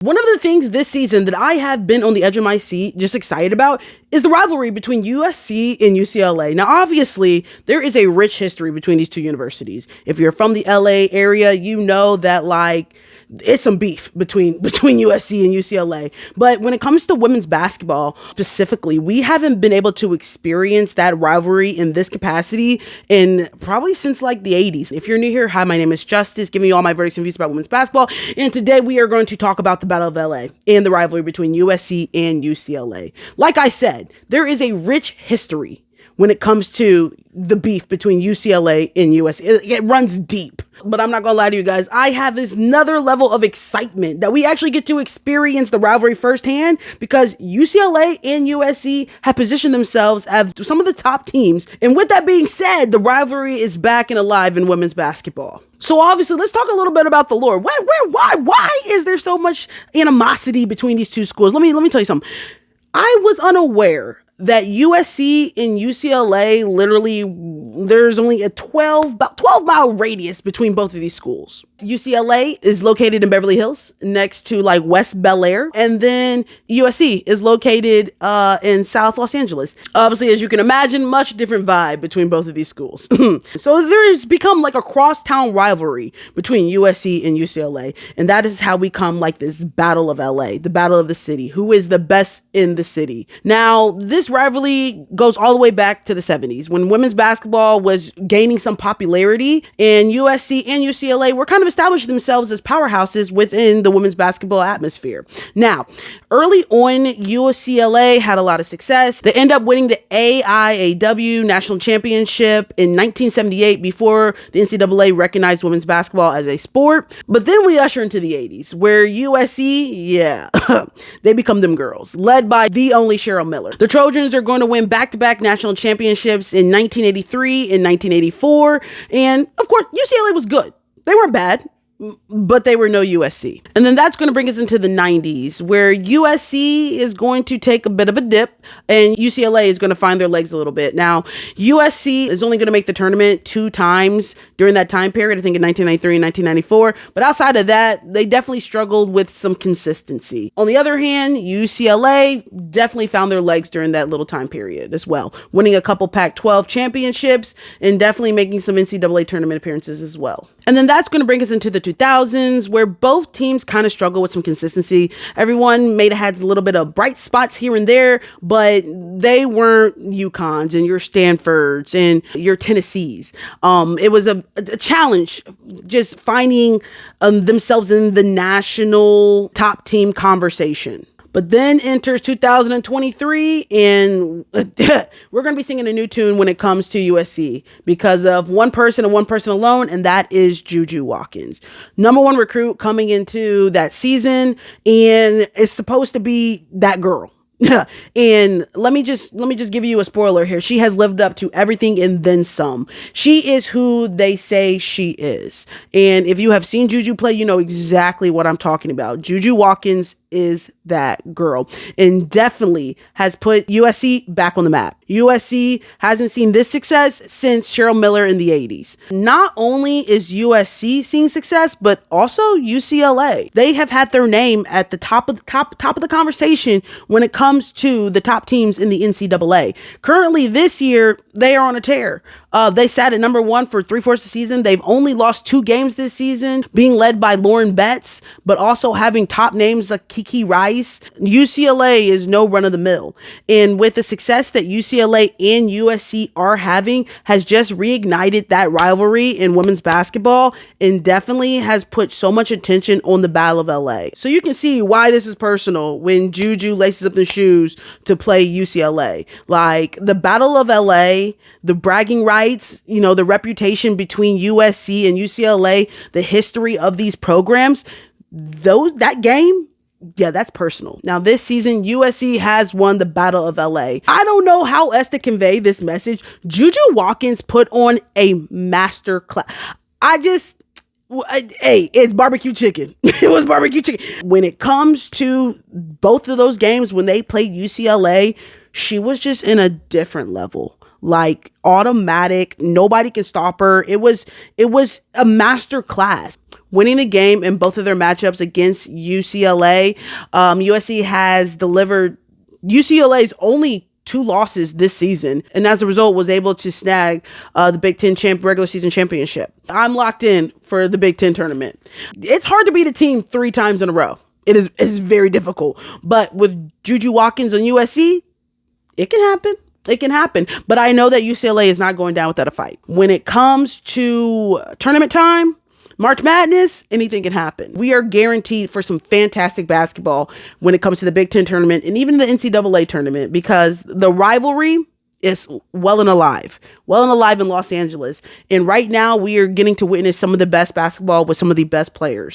One of the things this season that I have been on the edge of my seat, just excited about, is the rivalry between USC and UCLA. Now, obviously, there is a rich history between these two universities. If you're from the LA area, you know that, it's some beef between USC and UCLA. But when it comes to women's basketball specifically, we haven't been able to experience that rivalry in this capacity in probably since the 80s. If you're new here, hi, my name is Justice, giving you all my verdicts and views about women's basketball. And today we are going to talk about the Battle of LA and the rivalry between USC and UCLA. Like I said, there is a rich history when it comes to the beef between UCLA and USC. It runs deep. But I'm not going to lie to you guys. I have this another level of excitement that we actually get to experience the rivalry firsthand, because UCLA and USC have positioned themselves as some of the top teams. And with that being said, the rivalry is back and alive in women's basketball. So obviously, let's talk a little bit about the lore. Why is there so much animosity between these two schools? Let me tell you something. I was unaware that USC and UCLA, literally, there's only a 12 mile radius between both of these schools. UCLA is located in Beverly Hills next to West Bel Air. And then USC is located in South Los Angeles. Obviously, as you can imagine, much different vibe between both of these schools. So there's become a crosstown rivalry between USC and UCLA. And that is how we come this battle of LA, the battle of the city. Who is the best in the city? Now, this rivalry goes all the way back to the 70s when women's basketball was gaining some popularity, and USC and UCLA were kind of established themselves as powerhouses within the women's basketball atmosphere. Now, early on, UCLA had a lot of success. They end up winning the AIAW National Championship in 1978 before the NCAA recognized women's basketball as a sport. But then we usher into the 80s, where USC, they become them girls, led by the only Cheryl Miller. The Trojans are going to win back-to-back national championships in 1983 and 1984. And of course, UCLA was good. They weren't bad, but they were no USC. And then that's going to bring us into the 90s, where USC is going to take a bit of a dip and UCLA is going to find their legs a little bit. Now, USC is only going to make the tournament 2 times during that time period, I think in 1993 and 1994. But outside of that, they definitely struggled with some consistency. On the other hand, UCLA definitely found their legs during that little time period as well, winning a couple Pac-12 championships and definitely making some NCAA tournament appearances as well. And then that's going to bring us into the 2000s, where both teams kind of struggle with some consistency. Everyone may have had a little bit of bright spots here and there, but they weren't UConns and your Stanfords and your Tennessees. It was a challenge just finding themselves in the national top team conversation. But then enters 2023, and we're going to be singing a new tune when it comes to USC because of one person and one person alone, and that is Juju Watkins. #1 recruit coming into that season, and it's supposed to be that girl. And let me just give you a spoiler here. She has lived up to everything and then some. She is who they say she is. And if you have seen Juju play, you know exactly what I'm talking about. Juju Watkins is that girl and definitely has put USC back on the map. USC hasn't seen this success since Cheryl Miller in the 80s. Not only is USC seeing success, but also UCLA. They have had their name at the top of the conversation when it comes to the top teams in the NCAA. Currently this year, they are on a tear. They sat at #1 for 3/4 of the season. They've only lost 2 games this season, being led by Lauren Betts, but also having top names like Kiki Rice. UCLA is no run of the mill. And with the success that UCLA and USC are having, has just reignited that rivalry in women's basketball and definitely has put so much attention on the Battle of LA. So you can see why this is personal when Juju laces up the shoes to play UCLA. The Battle of LA, the bragging rights, the reputation between USC and UCLA, the history of these programs, that game, yeah, that's personal. Now, this season, USC has won the Battle of LA. I don't know how else to convey this message. Juju Watkins put on a master class. It's barbecue chicken. It was barbecue chicken. When it comes to both of those games, when they played UCLA, she was just in a different level. like automatic. Nobody can stop her. It was a master class. Winning the game in both of their matchups against UCLA, USC has delivered UCLA's only 2 losses this season, and as a result was able to snag the Big Ten regular season championship. I'm locked in for the Big Ten tournament. It's hard to beat a team 3 times in a row. It's very difficult, but with Juju Watkins on USC, it can happen. It can happen, but I know that UCLA is not going down without a fight. When it comes to tournament time, March Madness, anything can happen. We are guaranteed for some fantastic basketball when it comes to the Big Ten tournament and even the NCAA tournament, because the rivalry is well and alive in Los Angeles. And right now we are getting to witness some of the best basketball with some of the best players.